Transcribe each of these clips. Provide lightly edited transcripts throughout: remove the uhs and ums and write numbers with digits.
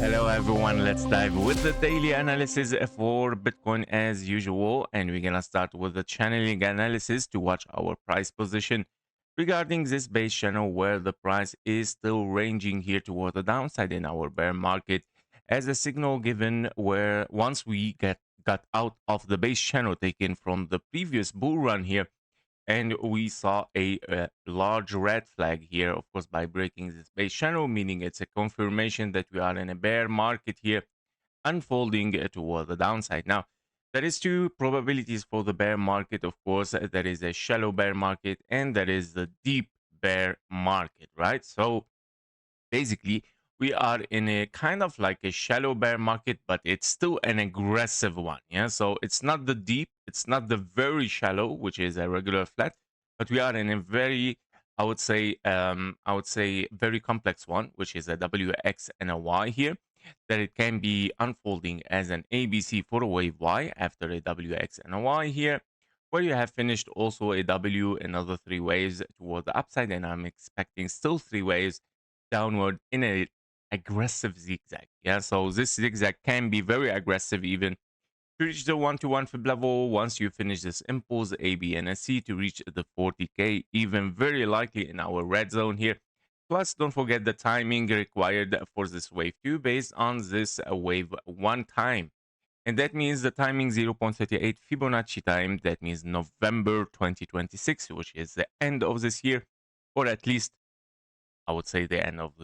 Hello everyone, let's dive with the daily analysis for Bitcoin as usual, and we're gonna start with the channeling analysis to watch our price position regarding this base channel where the price is still ranging here toward the downside in our bear market as a signal given where once we got out of the base channel taken from the previous bull run here, and we saw a large red flag here, of course, by breaking this base channel, meaning it's a confirmation that we are in a bear market here unfolding toward the downside. Now, there is two probabilities for the bear market, of course. There is a shallow bear market and there is the deep bear market, right? So basically, we are in a kind of like a shallow bear market, but it's still an aggressive one. Yeah, so it's not the deep, it's not the very shallow, which is a regular flat, but we are in a very, I would say very complex one, which is a WX and a Y here, that it can be unfolding as an ABC for a wave Y after a WX and a Y here, where you have finished also a W, another three waves toward the upside, and I'm expecting still three waves downward in a aggressive zigzag. Yeah, so this zigzag can be very aggressive even to reach the 1-to-1 fib level. Once you finish this impulse A, B, and a C to reach the 40k, even very likely in our red zone here. Plus, don't forget the timing required for this wave 2 based on this wave 1 time. And that means the timing 0.38 Fibonacci time. That means November 2026, which is the end of this year, or at least I would say the end of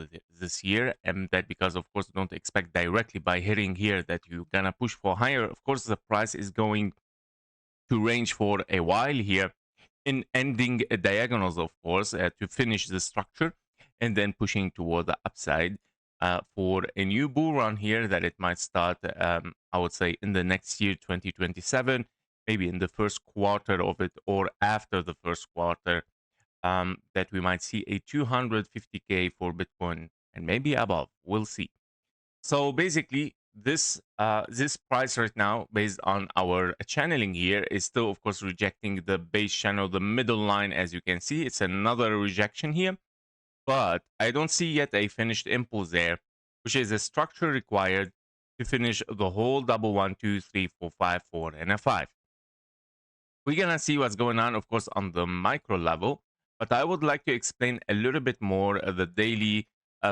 this year. And that because, of course, don't expect directly by hitting here that you're gonna push for higher. Of course, the price is going to range for a while here in ending diagonals, of course, to finish the structure and then pushing toward the upside for a new bull run here that it might start, I would say, in the next year, 2027, maybe in the first quarter of it or after the first quarter, that we might see a 250k for Bitcoin and maybe above. We'll see. So basically, this price right now, based on our channeling here, is still, of course, rejecting the base channel, the middle line. As you can see, it's another rejection here, but I don't see yet a finished impulse there, which is a structure required to finish the whole double 1, 2, 3, 4, 5, 4, and a 5. We're gonna see what's going on, of course, on the micro level, but I would like to explain a little bit more the daily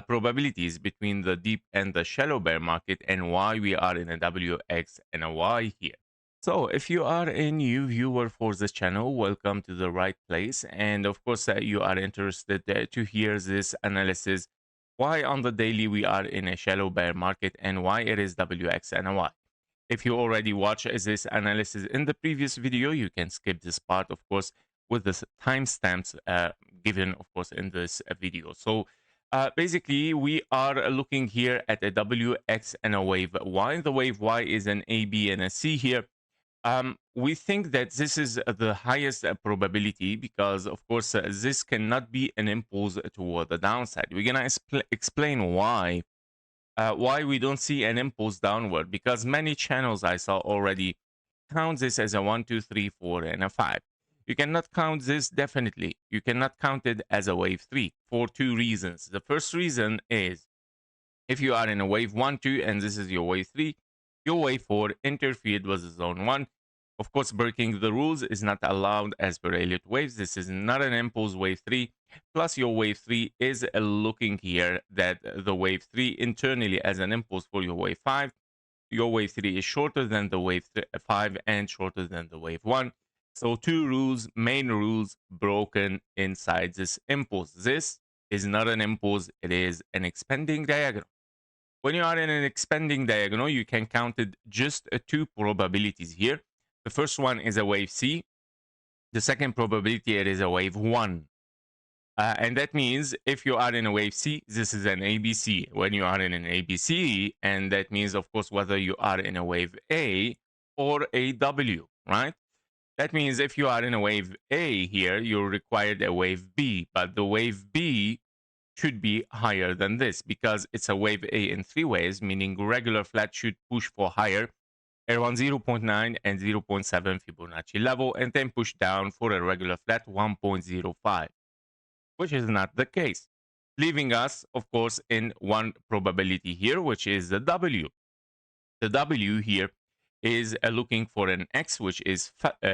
probabilities between the deep and the shallow bear market and why we are in a WX and a Y here. So if you are a new viewer for this channel, welcome to the right place. And of course, you are interested to hear this analysis, why on the daily we are in a shallow bear market and why it is WX and a Y. If you already watched this analysis in the previous video, you can skip this part, of course, with the timestamps given, of course, in this video. So basically, we are looking here at a WX and a wave Y. The wave Y is an A, B, and a C here. We think that this is the highest probability because, of course, this cannot be an impulse toward the downside. We're going to explain why we don't see an impulse downward, because many channels I saw already count this as a 1, 2, 3, 4, and a 5. You cannot count this, definitely. You cannot count it as a wave 3 for two reasons. The first reason is if you are in a wave 1, 2, and this is your wave 3, your wave 4 interfered with the zone 1. Of course, breaking the rules is not allowed as per Elliott waves. This is not an impulse wave 3. Plus, your wave 3 is looking here that the wave 3 internally as an impulse for your wave 5. Your wave 3 is shorter than the wave 5 and shorter than the wave 1. So two rules, main rules, broken inside this impulse. This is not an impulse. It is an expanding diagonal. When you are in an expanding diagonal, you can count it just two probabilities here. The first one is a wave C. The second probability, it is a wave 1. And that means if you are in a wave C, this is an ABC. When you are in an ABC, and that means, of course, whether you are in a wave A or a W, right? That means if you are in a wave A here, you're required a wave B, but the wave B should be higher than this because it's a wave A in three ways, meaning regular flat should push for higher around 0.9 and 0.7 Fibonacci level, and then push down for a regular flat 1.05, which is not the case. leaving us, of course, in one probability here, which is the W. The W here is looking for an X, which is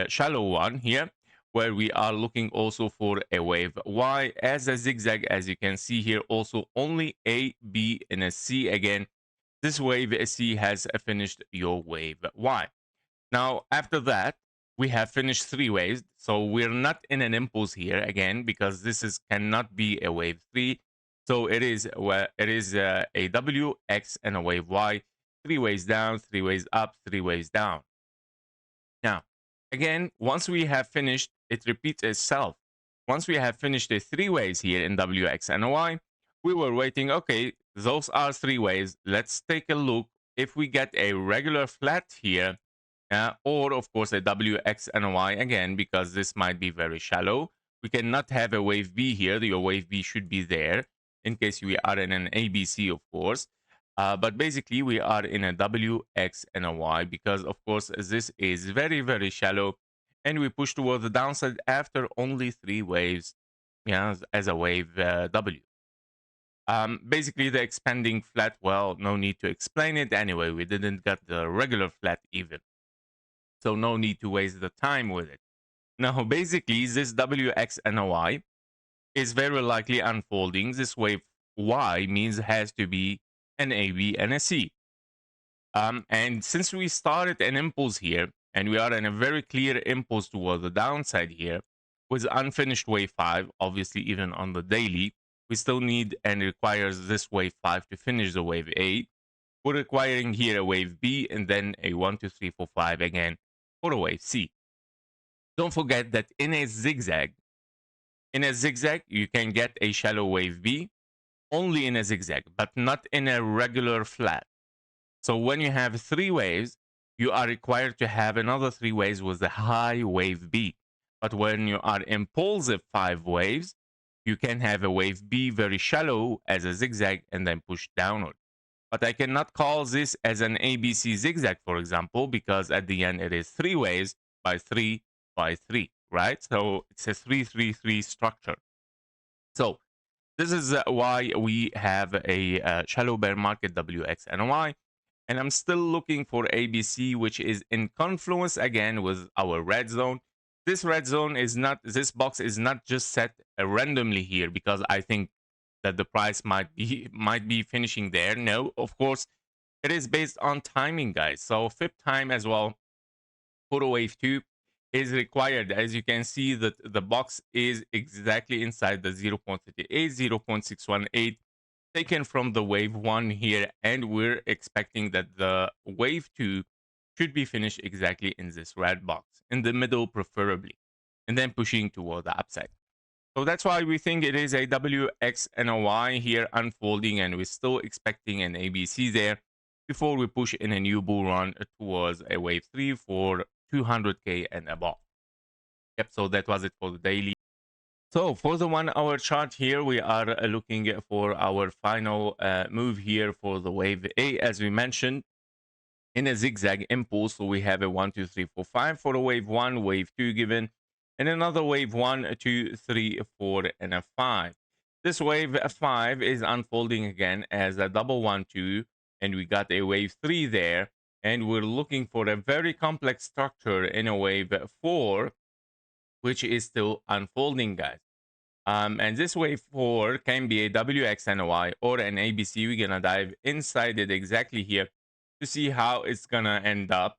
shallow one here, where we are looking also for a wave Y as a zigzag, as you can see here, also only A, B, and a C again. This wave C has finished your wave Y. Now, after that, we have finished three waves. So we're not in an impulse here again, because this is cannot be a wave 3. So it is a W, X, and a wave Y. Three waves down, three waves up, three waves down. Now, again, once we have finished, it repeats itself. Once we have finished the three waves here in W, X, and Y, we were waiting, okay, those are three waves. Let's take a look if we get a regular flat here, or of course a W, X, and Y again, because this might be very shallow. We cannot have a wave B here. Your wave B should be there in case we are in an ABC, of course. But basically, we are in a W, X, and a Y because, of course, this is very, very shallow. And we push toward the downside after only three waves, yeah, as a wave W. Basically, the expanding flat, well, no need to explain it. Anyway, we didn't get the regular flat even. So no need to waste the time with it. Now, basically, this W, X, and a Y is very likely unfolding. This wave Y means has to be an A, B, and a C. And since we started an impulse here, and we are in a very clear impulse toward the downside here, with unfinished wave 5, obviously even on the daily, we still need and requires this wave 5 to finish the wave A. We're requiring here a wave B and then a 1, 2, 3, 4, 5 again for a wave C. Don't forget that in a zigzag, you can get a shallow wave B only in a zigzag, but not in a regular flat. So when you have three waves, you are required to have another three waves with a high wave B. But when you are impulsive 5 waves, you can have a wave B very shallow as a zigzag and then push downward. But I cannot call this as an ABC zigzag, for example, because at the end it is three waves by 3 by 3, right? So it's a 3-3-3 structure. So this is why we have a shallow bear market WX and Y. And I'm still looking for ABC, which is in confluence again with our red zone. This red zone is not, this box is not just set randomly here because I think that the price might be finishing there. No, of course, it is based on timing, guys. So fib time as well for wave 2 is required. As you can see, that the box is exactly inside the 0.38, 0.618 taken from the wave 1 here, and we're expecting that the wave 2 should be finished exactly in this red box, in the middle preferably, and then pushing toward the upside. So that's why we think it is a W, X, and a Y here unfolding, and we're still expecting an ABC there before we push in a new bull run towards a wave 3 for 200K and above. Yep, so that was it for the daily. So for the 1 hour chart here, we are looking for our final move here for the wave A, as we mentioned, in a zigzag impulse. So we have a 1, 2, 3, 4, 5 for a wave 1, wave 2 given, and another wave 1, 2, 3, 4, and a 5. This wave 5 is unfolding again as a double 1, 2, and we got a wave 3 there, and we're looking for a very complex structure in a wave 4, which is still unfolding, guys. And this wave 4 can be a WX and a Y or an ABC. We're gonna dive inside it exactly here to see how it's gonna end up,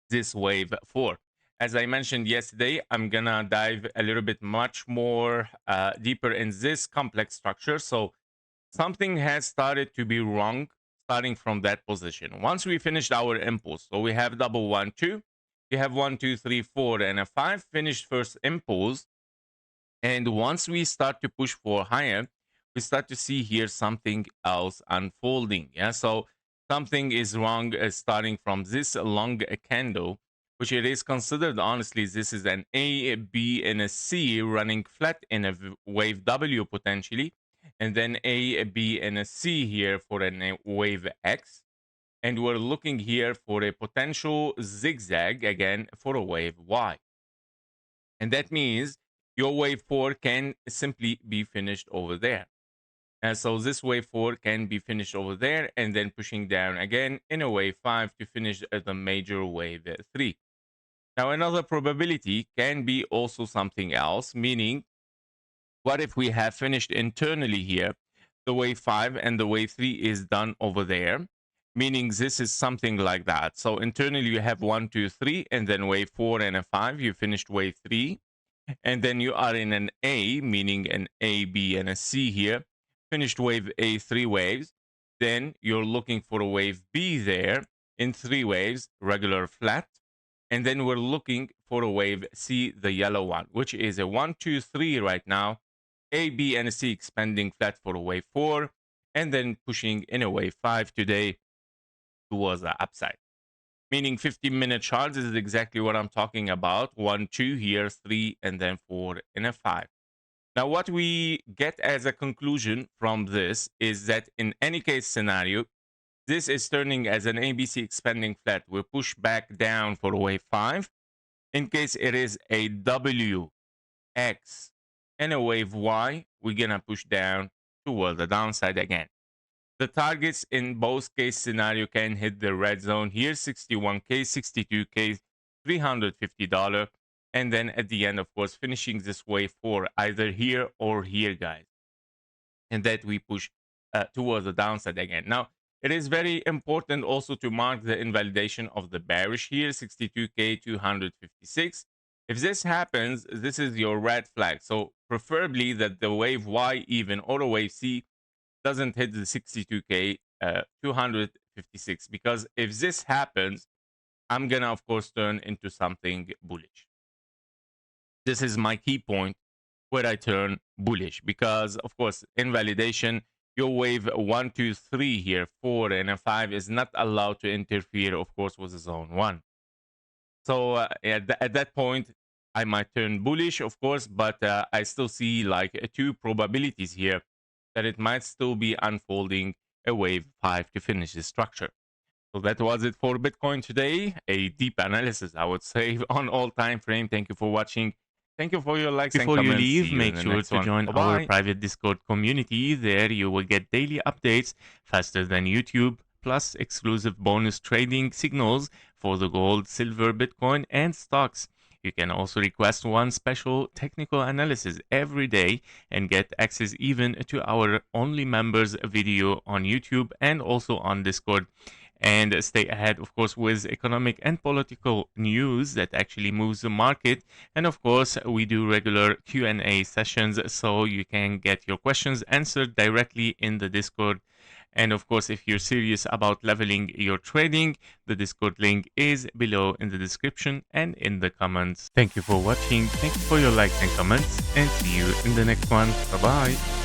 this wave 4. As I mentioned yesterday, I'm gonna dive a little bit much more deeper in this complex structure. So something has started to be wrong starting from that position. Once we finished our impulse, so we have double 1, 2, we have 1, 2, 3, 4, and a 5 finished first impulse. And once we start to push for higher, we start to see here something else unfolding. Yeah, so something is wrong starting from this long candle, which it is considered, honestly, this is an A, B, and a C running flat in a wave W potentially, and then A, B, and a C here for a wave X. And we're looking here for a potential zigzag again for a wave Y. And that means your wave 4 can simply be finished over there. And so this wave 4 can be finished over there and then pushing down again in a wave 5 to finish the major wave 3. Now, another probability can be also something else, meaning what if we have finished internally here, the wave 5 and the wave 3 is done over there, meaning this is something like that. So internally you have 1, 2, 3, and then wave 4 and a 5, you finished wave 3. And then you are in an A, meaning an A, B, and a C here. Finished wave A, 3 waves. Then you're looking for a wave B there in 3 waves, regular flat. And then we're looking for a wave C, the yellow one, which is a 1, 2, 3 right now. A, B, and a C expanding flat for a wave 4. And then pushing in a wave 5 today towards the upside. Meaning 15-minute charts is exactly what I'm talking about. 1, 2 here, 3, and then 4 and a 5. Now, what we get as a conclusion from this is that in any case scenario, this is turning as an ABC expanding flat. We push back down for wave 5. In case it is a W, X, and a wave Y, we're going to push down toward the downside again. The targets in both case scenario can hit the red zone here, 61K, 62K, $350. And then at the end, of course, finishing this wave 4 either here or here, guys. And that we push towards the downside again. Now, it is very important also to mark the invalidation of the bearish here, 62K, 256. If this happens, this is your red flag. So preferably that the wave Y even or a wave C doesn't hit the 62K 256, because if this happens, I'm gonna of course turn into something bullish. This is my key point where I turn bullish, because of course invalidation, your wave 1, 2, 3 here, 4 and a 5 is not allowed to interfere of course with the zone 1. So at that point I might turn bullish of course, but I still see like 2 probabilities here that it might still be unfolding a wave 5 to finish the structure. So that was it for Bitcoin today. A deep analysis, I would say, on all time frame. Thank you for watching. Thank you for your likes and comments. Before you leave, make sure to join our private Discord community. There you will get daily updates faster than YouTube, plus exclusive bonus trading signals for the gold, silver, Bitcoin, and stocks. You can also request one special technical analysis every day and get access even to our only members video on YouTube and also on Discord. And stay ahead, of course, with economic and political news that actually moves the market. And of course, we do regular Q&A sessions, so you can get your questions answered directly in the Discord. And of course, if you're serious about leveling your trading, the Discord link is below in the description and in the comments. Thank you for watching. Thank you for your likes and comments, and see you in the next one. Bye-bye.